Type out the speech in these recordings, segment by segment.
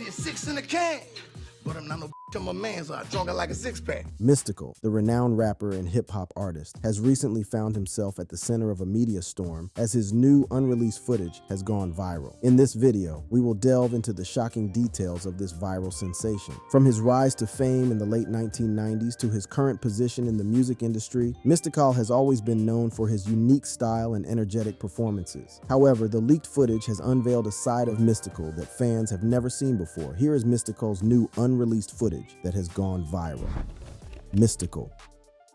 did 6 in a can. But I'm not no I'm a man, so I drunk it like a 6-pack. Mystikal, the renowned rapper and hip-hop artist, has recently found himself at the center of a media storm as his new unreleased footage has gone viral. In this video, we will delve into the shocking details of this viral sensation. From his rise to fame in the late 1990s to his current position in the music industry, Mystikal has always been known for his unique style and energetic performances. However, the leaked footage has unveiled a side of Mystikal that fans have never seen before. Here is Mystikal's new unreleased footage that has gone viral. Mystikal.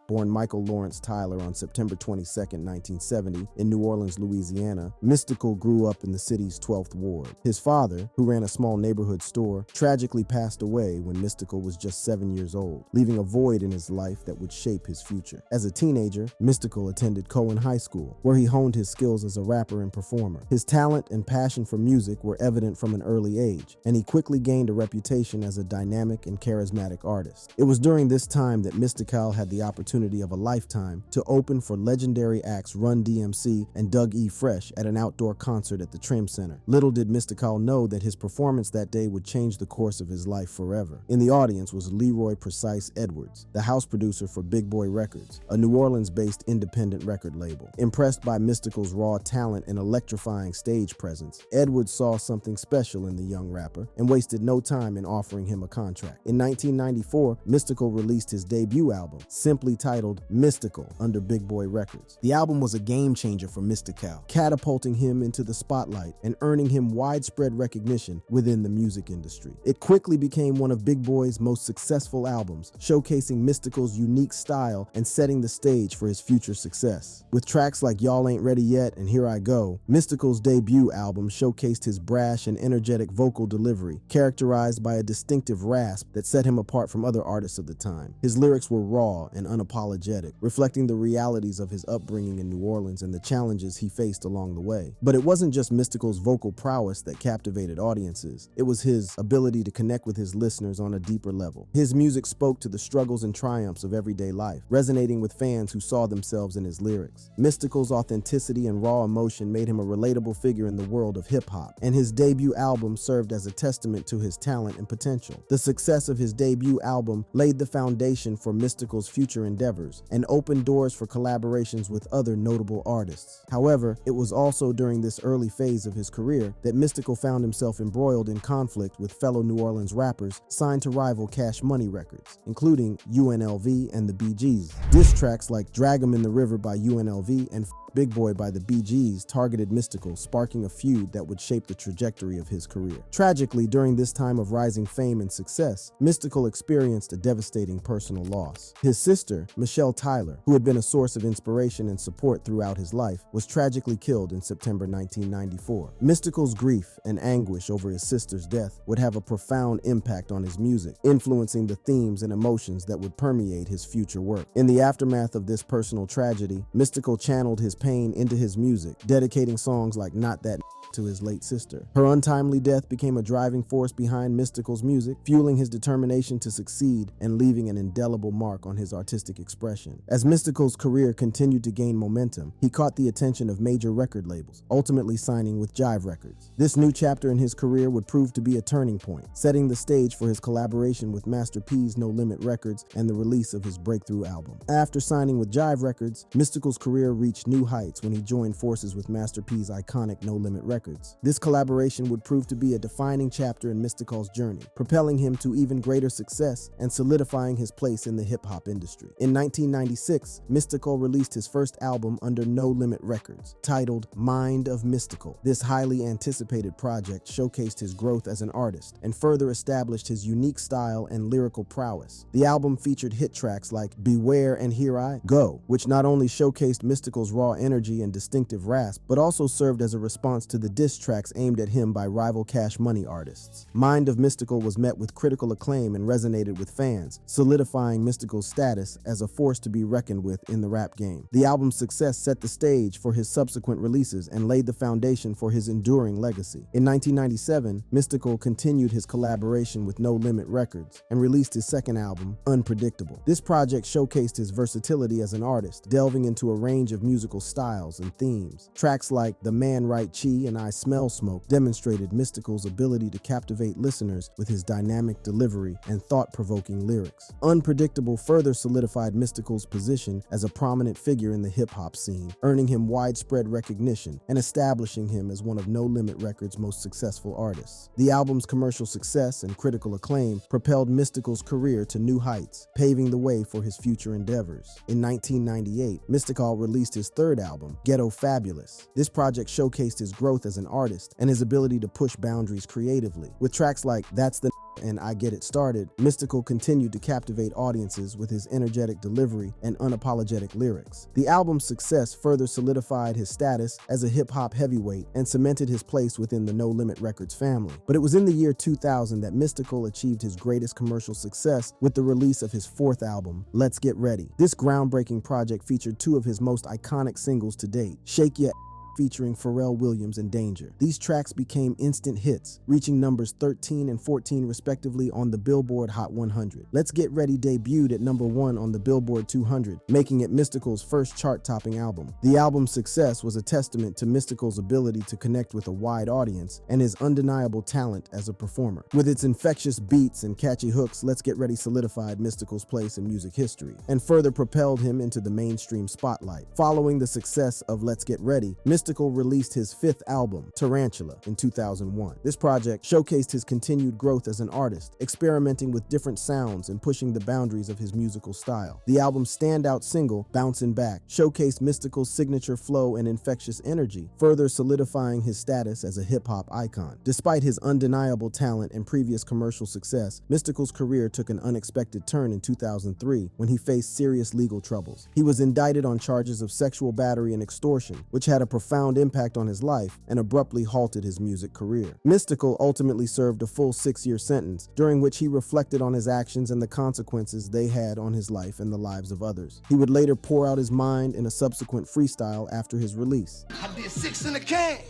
Born Michael Lawrence Tyler on September 22, 1970, in New Orleans, Louisiana, Mystikal grew up in the city's 12th ward. His father, who ran a small neighborhood store, tragically passed away when Mystikal was just 7 years old, leaving a void in his life that would shape his future. As a teenager, Mystikal attended Cohen High School, where he honed his skills as a rapper and performer. His talent and passion for music were evident from an early age, and he quickly gained a reputation as a dynamic and charismatic artist. It was during this time that Mystikal had the opportunity of a lifetime to open for legendary acts Run DMC and Doug E. Fresh at an outdoor concert at the Trim Center. Little did Mystikal know that his performance that day would change the course of his life forever. In the audience was Leroy Precise Edwards, the house producer for Big Boy Records, a New Orleans-based independent record label. Impressed by Mystikal's raw talent and electrifying stage presence, Edwards saw something special in the young rapper and wasted no time in offering him a contract. In 1994, Mystikal released his debut album, simply titled Mystikal, under Big Boy Records. The album was a game changer for Mystikal, catapulting him into the spotlight and earning him widespread recognition within the music industry. It quickly became one of Big Boy's most successful albums, showcasing Mystikal's unique style and setting the stage for his future success. With tracks like Y'all Ain't Ready Yet and Here I Go, Mystikal's debut album showcased his brash and energetic vocal delivery, characterized by a distinctive rasp that set him apart from other artists of the time. His lyrics were raw and unapologetic, reflecting the realities of his upbringing in New Orleans and the challenges he faced along the way. But it wasn't just Mystikal's vocal prowess that captivated audiences. It was his ability to connect with his listeners on a deeper level. His music spoke to the struggles and triumphs of everyday life, resonating with fans who saw themselves in his lyrics. Mystikal's authenticity and raw emotion made him a relatable figure in the world of hip-hop, and his debut album served as a testament to his talent and potential. The success of his debut album laid the foundation for Mystikal's future endeavors and opened doors for collaborations with other notable artists. However, it was also during this early phase of his career that Mystikal found himself embroiled in conflict with fellow New Orleans rappers signed to rival Cash Money Records, including UNLV and the Bee Gees. Diss tracks like Drag 'Em in the River by UNLV and Big Boy by the Bee Gees targeted Mystikal, sparking a feud that would shape the trajectory of his career. Tragically, during this time of rising fame and success, Mystikal experienced a devastating personal loss. His sister, Michelle Tyler, who had been a source of inspiration and support throughout his life, was tragically killed in September 1994. Mystikal's grief and anguish over his sister's death would have a profound impact on his music, influencing the themes and emotions that would permeate his future work. In the aftermath of this personal tragedy, Mystikal channeled his pain into his music, dedicating songs like Not That to his late sister. Her untimely death became a driving force behind Mystikal's music, fueling his determination to succeed and leaving an indelible mark on his artistic expression. As Mystikal's career continued to gain momentum, he caught the attention of major record labels, ultimately signing with Jive Records. This new chapter in his career would prove to be a turning point, setting the stage for his collaboration with Master P's No Limit Records and the release of his breakthrough album. After signing with Jive Records, Mystikal's career reached new heights when he joined forces with Master P's iconic No Limit Records. This collaboration would prove to be a defining chapter in Mystikal's journey, propelling him to even greater success and solidifying his place in the hip-hop industry. In 1996, Mystikal released his first album under No Limit Records, titled Mind of Mystikal. This highly anticipated project showcased his growth as an artist and further established his unique style and lyrical prowess. The album featured hit tracks like Beware and Here I Go, which not only showcased Mystikal's raw energy and distinctive rasp, but also served as a response to the diss tracks aimed at him by rival Cash Money artists. Mind of Mystikal was met with critical acclaim and resonated with fans, solidifying Mystikal's status as a force to be reckoned with in the rap game. The album's success set the stage for his subsequent releases and laid the foundation for his enduring legacy. In 1997, Mystikal continued his collaboration with No Limit Records and released his second album, Unpredictable. This project showcased his versatility as an artist, delving into a range of musical styles and themes. Tracks like The Man Right Chi and I Smell Smoke demonstrated Mystikal's ability to captivate listeners with his dynamic delivery and thought-provoking lyrics. Unpredictable further solidified Mystikal's position as a prominent figure in the hip-hop scene, earning him widespread recognition and establishing him as one of No Limit Records' most successful artists. The album's commercial success and critical acclaim propelled Mystikal's career to new heights, paving the way for his future endeavors. In 1998, Mystikal released his third album, Ghetto Fabulous. This project showcased his growth as an artist and his ability to push boundaries creatively. With tracks like That's the and I Get It Started, Mystikal continued to captivate audiences with his energetic delivery and unapologetic lyrics. The album's success further solidified his status as a hip-hop heavyweight and cemented his place within the No Limit Records family. But it was in the year 2000 that Mystikal achieved his greatest commercial success with the release of his fourth album, Let's Get Ready. This groundbreaking project featured two of his most iconic singles to date, Shake Ya featuring Pharrell Williams and Danger. These tracks became instant hits, reaching numbers 13 and 14 respectively on the Billboard Hot 100. Let's Get Ready debuted at number 1 on the Billboard 200, making it Mystikal's first chart-topping album. The album's success was a testament to Mystikal's ability to connect with a wide audience and his undeniable talent as a performer. With its infectious beats and catchy hooks, Let's Get Ready solidified Mystikal's place in music history and further propelled him into the mainstream spotlight. Following the success of Let's Get Ready, Mystikal released his fifth album, Tarantula, in 2001. This project showcased his continued growth as an artist, experimenting with different sounds and pushing the boundaries of his musical style. The album's standout single, Bouncin' Back, showcased Mystikal's signature flow and infectious energy, further solidifying his status as a hip-hop icon. Despite his undeniable talent and previous commercial success, Mystikal's career took an unexpected turn in 2003 when he faced serious legal troubles. He was indicted on charges of sexual battery and extortion, which had a profound impact on his life and abruptly halted his music career. Mystikal ultimately served a full 6-year sentence, during which he reflected on his actions and the consequences they had on his life and the lives of others. He would later pour out his mind in a subsequent freestyle after his release. I did 6 in a can,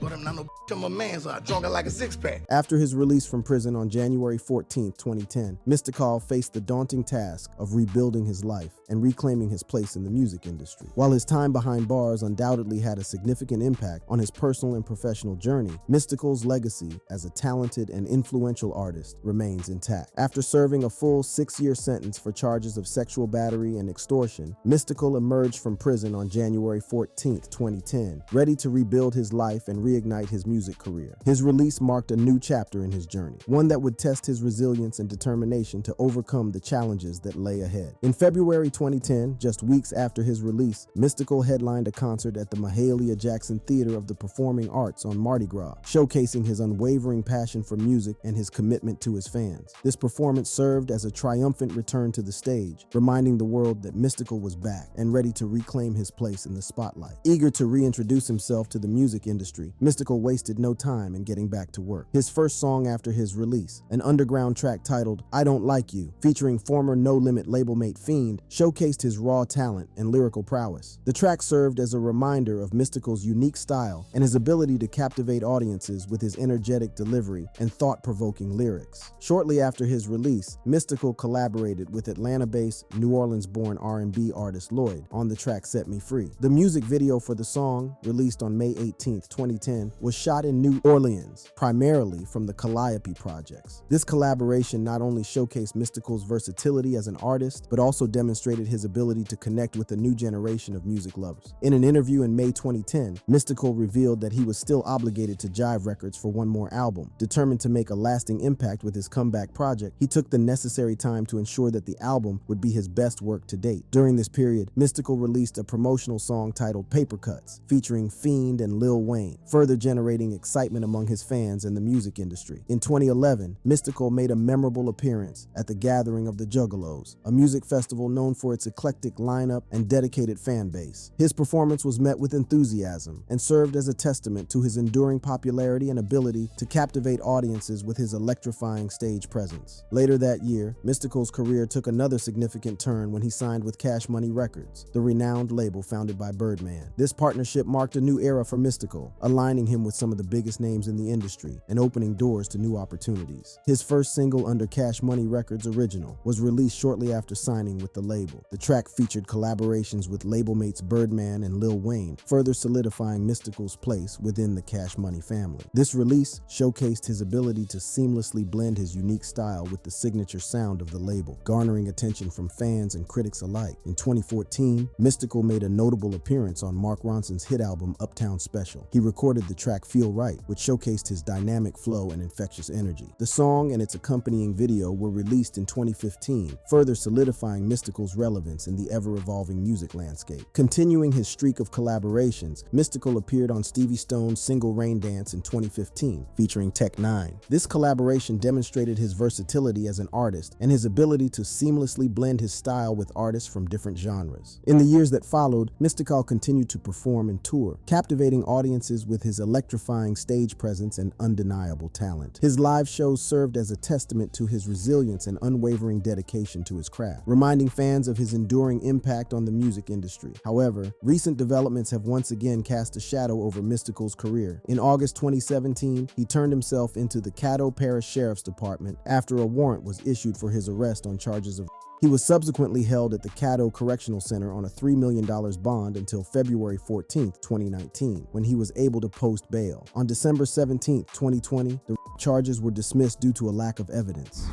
but I'm not no I'm a man, so I drunk it like a 6-pack. After his release from prison on January 14, 2010, Mystikal faced the daunting task of rebuilding his life and reclaiming his place in the music industry. While his time behind bars undoubtedly had a significant impact on his personal and professional journey, Mystikal's legacy as a talented and influential artist remains intact. After serving a full 6-year sentence for charges of sexual battery and extortion, Mystikal emerged from prison on January 14, 2010, ready to rebuild his life and reignite his music career. His release marked a new chapter in his journey, one that would test his resilience and determination to overcome the challenges that lay ahead. In February 2010, just weeks after his release, Mystikal headlined a concert at the Mahalia Jackson Theater of the Performing Arts on Mardi Gras, showcasing his unwavering passion for music and his commitment to his fans. This performance served as a triumphant return to the stage, reminding the world that Mystikal was back and ready to reclaim his place in the spotlight. Eager to reintroduce himself to the music industry, Mystikal wasted no time in getting back to work. His first song after his release, an underground track titled I Don't Like You, featuring former No Limit label mate Fiend, showcased his raw talent and lyrical prowess. The track served as a reminder of Mystikal's unique style and his ability to captivate audiences with his energetic delivery and thought-provoking lyrics. Shortly after his release, Mystikal collaborated with Atlanta-based, New Orleans-born R&B artist Lloyd on the track Set Me Free. The music video for the song, released on May 18, 2010, was shot in New Orleans, primarily from the Calliope projects. This collaboration not only showcased Mystikal's versatility as an artist, but also demonstrated his ability to connect with a new generation of music lovers. In an interview in May 2010, Mystikal revealed that he was still obligated to Jive Records for one more album. Determined to make a lasting impact with his comeback project, he took the necessary time to ensure that the album would be his best work to date. During this period, Mystikal released a promotional song titled Paper Cuts, featuring Fiend and Lil Wayne, further generating excitement among his fans and the music industry. In 2011, Mystikal made a memorable appearance at the Gathering of the Juggalos, a music festival known for its eclectic lineup and dedicated fan base. His performance was met with enthusiasm and served as a testament to his enduring popularity and ability to captivate audiences with his electrifying stage presence. Later that year, Mystikal's career took another significant turn when he signed with Cash Money Records, the renowned label founded by Birdman. This partnership marked a new era for Mystikal, aligning aligning him with some of the biggest names in the industry and opening doors to new opportunities. His first single under Cash Money Records, Original, was released shortly after signing with the label. The track featured collaborations with label mates Birdman and Lil Wayne, further solidifying Mystikal's place within the Cash Money family. This release showcased his ability to seamlessly blend his unique style with the signature sound of the label, garnering attention from fans and critics alike. In 2014, Mystikal made a notable appearance on Mark Ronson's hit album Uptown Special. He recorded the track Feel Right, which showcased his dynamic flow and infectious energy. The song and its accompanying video were released in 2015, further solidifying Mystikal's relevance in the ever-evolving music landscape. Continuing his streak of collaborations, Mystikal appeared on Stevie Stone's single Rain Dance in 2015, featuring Tech Nine. This collaboration demonstrated his versatility as an artist and his ability to seamlessly blend his style with artists from different genres. In the years that followed, Mystikal continued to perform and tour, captivating audiences with his electrifying stage presence and undeniable talent. His live shows served as a testament to his resilience and unwavering dedication to his craft, reminding fans of his enduring impact on the music industry. However, recent developments have once again cast a shadow over Mystikal's career. In August 2017, he turned himself into the Caddo Parish Sheriff's Department after a warrant was issued for his arrest on charges of. He was subsequently held at the Caddo Correctional Center on a $3 million bond until February 14, 2019, when he was able to post bail. On December 17, 2020, the charges were dismissed due to a lack of evidence.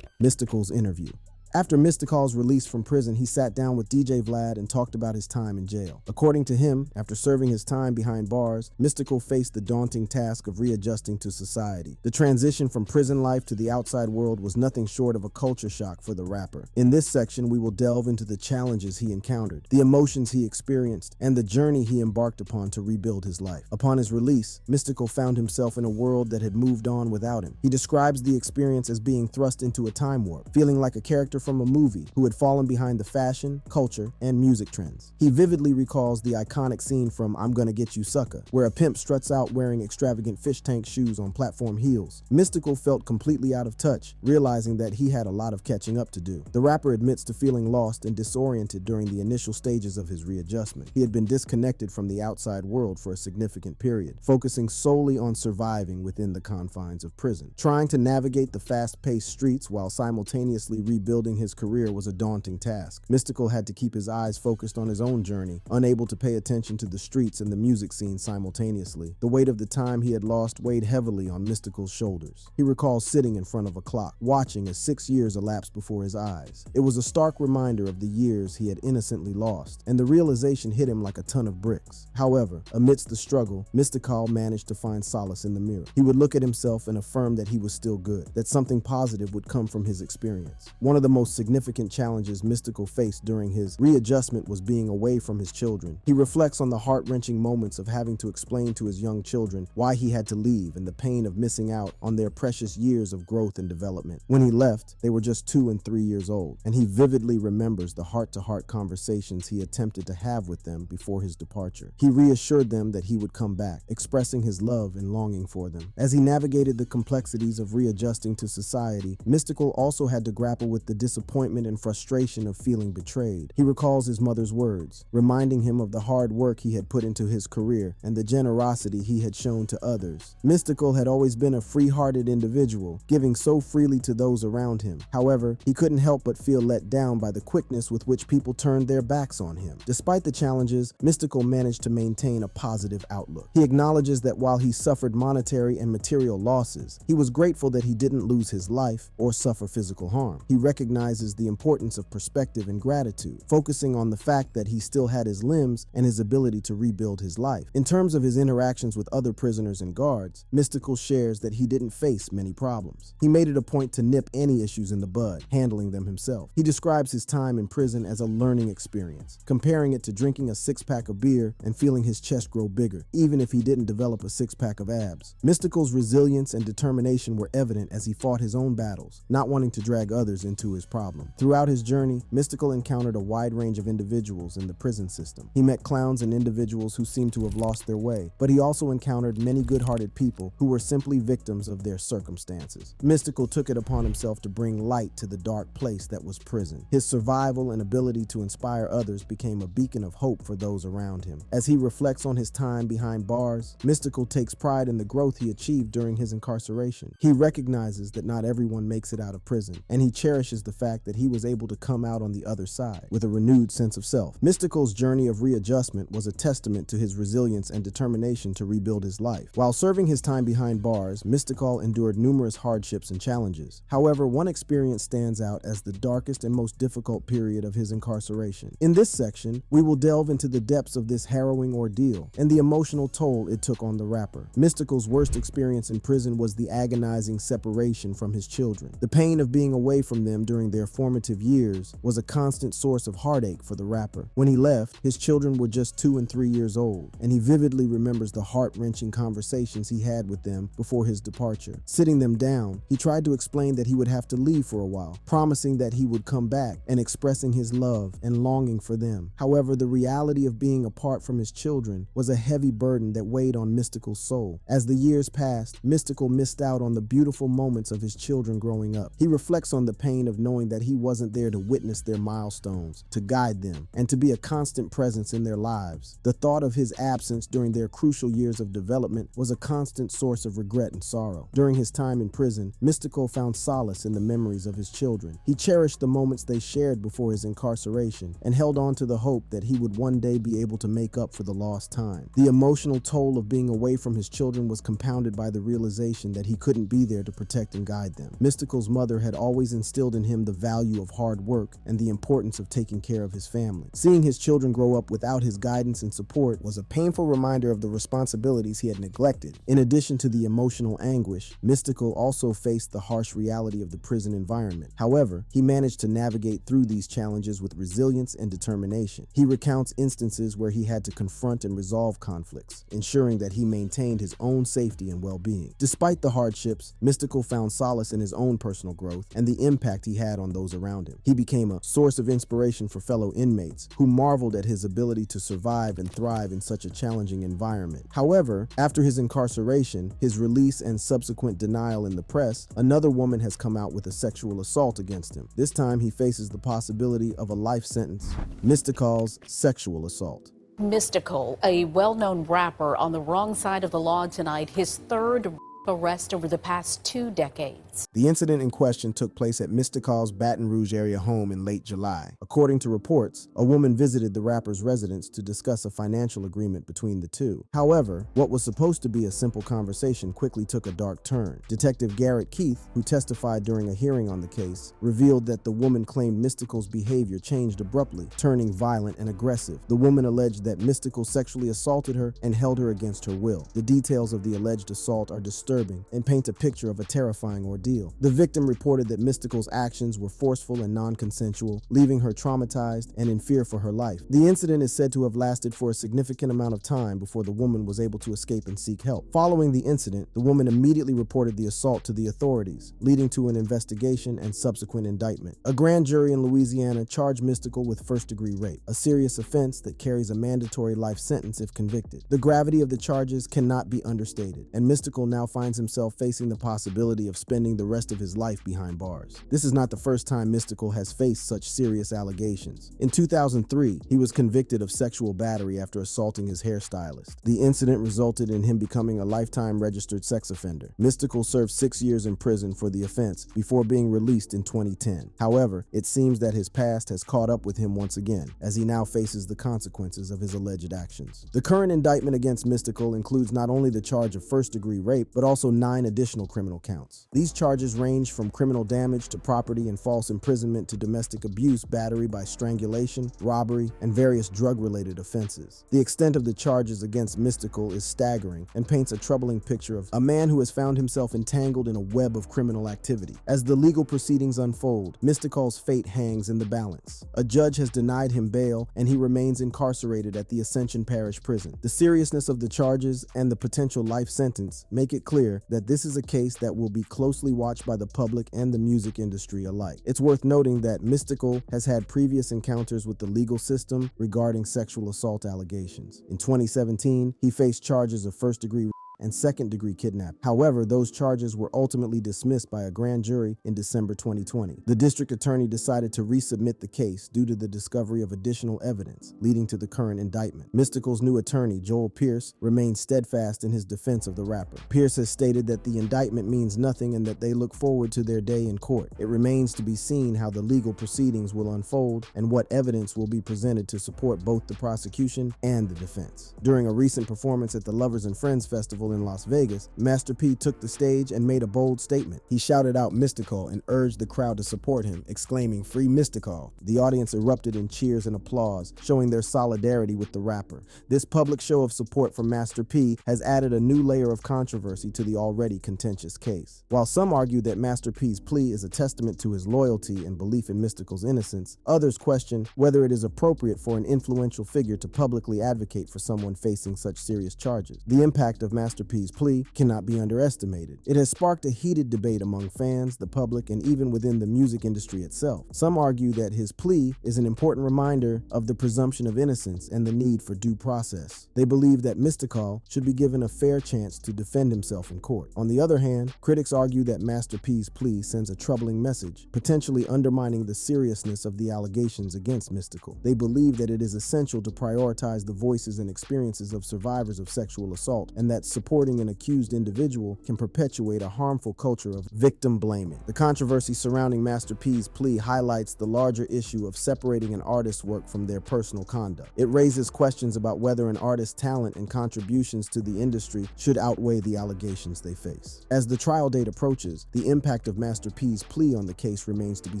Mystikal's interview. After Mystikal's release from prison, he sat down with DJ Vlad and talked about his time in jail. According to him, after serving his time behind bars, Mystikal faced the daunting task of readjusting to society. The transition from prison life to the outside world was nothing short of a culture shock for the rapper. In this section, we will delve into the challenges he encountered, the emotions he experienced, and the journey he embarked upon to rebuild his life. Upon his release, Mystikal found himself in a world that had moved on without him. He describes the experience as being thrust into a time warp, feeling like a character from a movie who had fallen behind the fashion, culture, and music trends. He vividly recalls the iconic scene from I'm Gonna Get You Sucker, where a pimp struts out wearing extravagant fish tank shoes on platform heels. Mystikal felt completely out of touch, realizing that he had a lot of catching up to do. The rapper admits to feeling lost and disoriented during the initial stages of his readjustment. He had been disconnected from the outside world for a significant period, focusing solely on surviving within the confines of prison. Trying to navigate the fast-paced streets while simultaneously rebuilding his career was a daunting task. Mystikal had to keep his eyes focused on his own journey, unable to pay attention to the streets and the music scene simultaneously. The weight of the time he had lost weighed heavily on Mystikal's shoulders. He recalls sitting in front of a clock, watching as 6 years elapsed before his eyes. It was a stark reminder of the years he had innocently lost, and the realization hit him like a ton of bricks. However, amidst the struggle, Mystikal managed to find solace in the mirror. He would look at himself and affirm that he was still good, that something positive would come from his experience. One of the most significant challenges Mystikal faced during his readjustment was being away from his children. He reflects on the heart-wrenching moments of having to explain to his young children why he had to leave and the pain of missing out on their precious years of growth and development. When he left, they were just 2 and 3 years old, and he vividly remembers the heart-to-heart conversations he attempted to have with them before his departure. He reassured them that he would come back, expressing his love and longing for them. As he navigated the complexities of readjusting to society, Mystikal also had to grapple with the disappointment and frustration of feeling betrayed. He recalls his mother's words, reminding him of the hard work he had put into his career and the generosity he had shown to others. Mystikal had always been a free-hearted individual, giving so freely to those around him. However, he couldn't help but feel let down by the quickness with which people turned their backs on him. Despite the challenges, Mystikal managed to maintain a positive outlook. He acknowledges that while he suffered monetary and material losses, he was grateful that he didn't lose his life or suffer physical harm. He recognizes the importance of perspective and gratitude, focusing on the fact that he still had his limbs and his ability to rebuild his life. In terms of his interactions with other prisoners and guards, Mystikal shares that he didn't face many problems. He made it a point to nip any issues in the bud, handling them himself. He describes his time in prison as a learning experience, comparing it to drinking a 6-pack of beer and feeling his chest grow bigger, even if he didn't develop a 6-pack of abs. Mystikal's resilience and determination were evident as he fought his own battles, not wanting to drag others into his his problem. Throughout his journey, Mystikal encountered a wide range of individuals in the prison system. He met clowns and individuals who seemed to have lost their way, but he also encountered many good-hearted people who were simply victims of their circumstances. Mystikal took it upon himself to bring light to the dark place that was prison. His survival and ability to inspire others became a beacon of hope for those around him. As he reflects on his time behind bars, Mystikal takes pride in the growth he achieved during his incarceration. He recognizes that not everyone makes it out of prison, and he cherishes the fact that he was able to come out on the other side with a renewed sense of self. Mystikal's journey of readjustment was a testament to his resilience and determination to rebuild his life. While serving his time behind bars, Mystikal endured numerous hardships and challenges. However, one experience stands out as the darkest and most difficult period of his incarceration. In this section, we will delve into the depths of this harrowing ordeal and the emotional toll it took on the rapper. Mystikal's worst experience in prison was the agonizing separation from his children. The pain of being away from them during their formative years was a constant source of heartache for the rapper. When he left, his children were just 2 and 3 years old, and he vividly remembers the heart-wrenching conversations he had with them before his departure. Sitting them down, he tried to explain that he would have to leave for a while, promising that he would come back and expressing his love and longing for them. However, the reality of being apart from his children was a heavy burden that weighed on Mystikal's soul. As the years passed, Mystikal missed out on the beautiful moments of his children growing up. He reflects on the pain of knowing that he wasn't there to witness their milestones, to guide them, and to be a constant presence in their lives. The thought of his absence during their crucial years of development was a constant source of regret and sorrow. During his time in prison, Mystikal found solace in the memories of his children. He cherished the moments they shared before his incarceration and held on to the hope that he would one day be able to make up for the lost time. The emotional toll of being away from his children was compounded by the realization that he couldn't be there to protect and guide them. Mystikal's mother had always instilled in him the value of hard work and the importance of taking care of his family. Seeing his children grow up without his guidance and support was a painful reminder of the responsibilities he had neglected. In addition to the emotional anguish, Mystikal also faced the harsh reality of the prison environment. However, he managed to navigate through these challenges with resilience and determination. He recounts instances where he had to confront and resolve conflicts, ensuring that he maintained his own safety and well-being. Despite the hardships, Mystikal found solace in his own personal growth and the impact he had on those around him. He became a source of inspiration for fellow inmates who marveled at his ability to survive and thrive in such a challenging environment. However, after his incarceration, his release and subsequent denial in the press, another woman has come out with a sexual assault against him. This time he faces the possibility of a life sentence. Mystikal's sexual assault. Mystikal, a well-known rapper on the wrong side of the law tonight, his third arrest over the past 2 decades. The incident in question took place at Mystikal's Baton Rouge area home in late July. According to reports, a woman visited the rapper's residence to discuss a financial agreement between the two. However, what was supposed to be a simple conversation quickly took a dark turn. Detective Garrett Keith, who testified during a hearing on the case, revealed that the woman claimed Mystikal's behavior changed abruptly, turning violent and aggressive. The woman alleged that Mystikal sexually assaulted her and held her against her will. The details of the alleged assault are disturbing and paint a picture of a terrifying ordeal. The victim reported that Mystikal's actions were forceful and non-consensual, leaving her traumatized and in fear for her life. The incident is said to have lasted for a significant amount of time before the woman was able to escape and seek help. Following the incident, the woman immediately reported the assault to the authorities, leading to an investigation and subsequent indictment. A grand jury in Louisiana charged Mystikal with first-degree rape, a serious offense that carries a mandatory life sentence if convicted. The gravity of the charges cannot be understated, and Mystikal now finds himself facing the possibility of spending the rest of his life behind bars. This is not the first time Mystikal has faced such serious allegations. In 2003, he was convicted of sexual battery after assaulting his hairstylist. The incident resulted in him becoming a lifetime registered sex offender. Mystikal served 6 years in prison for the offense before being released in 2010. However, it seems that his past has caught up with him once again, as he now faces the consequences of his alleged actions. The current indictment against Mystikal includes not only the charge of first-degree rape, but also 9 additional criminal counts. These charges range from criminal damage to property and false imprisonment to domestic abuse, battery by strangulation, robbery, and various drug-related offenses. The extent of the charges against Mystikal is staggering and paints a troubling picture of a man who has found himself entangled in a web of criminal activity. As the legal proceedings unfold, Mystikal's fate hangs in the balance. A judge has denied him bail, and he remains incarcerated at the Ascension Parish Prison. The seriousness of the charges and the potential life sentence make it clear clear that this is a case that will be closely watched by the public and the music industry alike. It's worth noting that Mystikal has had previous encounters with the legal system regarding sexual assault allegations. In 2017, he faced charges of first-degree and second-degree kidnapping. However, those charges were ultimately dismissed by a grand jury in December 2020. The district attorney decided to resubmit the case due to the discovery of additional evidence, leading to the current indictment. Mystikal's new attorney, Joel Pierce, remains steadfast in his defense of the rapper. Pierce has stated that the indictment means nothing and that they look forward to their day in court. It remains to be seen how the legal proceedings will unfold and what evidence will be presented to support both the prosecution and the defense. During a recent performance at the Lovers and Friends Festival in Las Vegas, Master P took the stage and made a bold statement. He shouted out Mystikal and urged the crowd to support him, exclaiming, "Free Mystikal." The audience erupted in cheers and applause, showing their solidarity with the rapper. This public show of support from Master P has added a new layer of controversy to the already contentious case. While some argue that Master P's plea is a testament to his loyalty and belief in Mystikal's innocence, others question whether it is appropriate for an influential figure to publicly advocate for someone facing such serious charges. The impact of Master P's plea cannot be underestimated. It has sparked a heated debate among fans, the public, and even within the music industry itself. Some argue that his plea is an important reminder of the presumption of innocence and the need for due process. They believe that Mystikal should be given a fair chance to defend himself in court. On the other hand, critics argue that Master P's plea sends a troubling message, potentially undermining the seriousness of the allegations against Mystikal. They believe that it is essential to prioritize the voices and experiences of survivors of sexual assault, and that supporting an accused individual can perpetuate a harmful culture of victim blaming. The controversy surrounding Master P's plea highlights the larger issue of separating an artist's work from their personal conduct. It raises questions about whether an artist's talent and contributions to the industry should outweigh the allegations they face. As the trial date approaches, the impact of Master P's plea on the case remains to be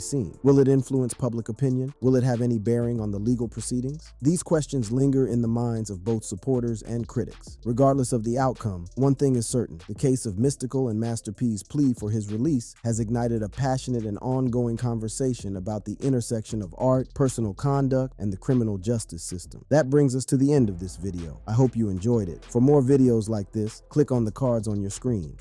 seen. Will it influence public opinion? Will it have any bearing on the legal proceedings? These questions linger in the minds of both supporters and critics. Regardless of the outcome, one thing is certain: the case of Mystikal and Master P's plea for his release has ignited a passionate and ongoing conversation about the intersection of art, personal conduct, and the criminal justice system. That brings us to the end of this video. I hope you enjoyed it. For more videos like this, click on the cards on your screen.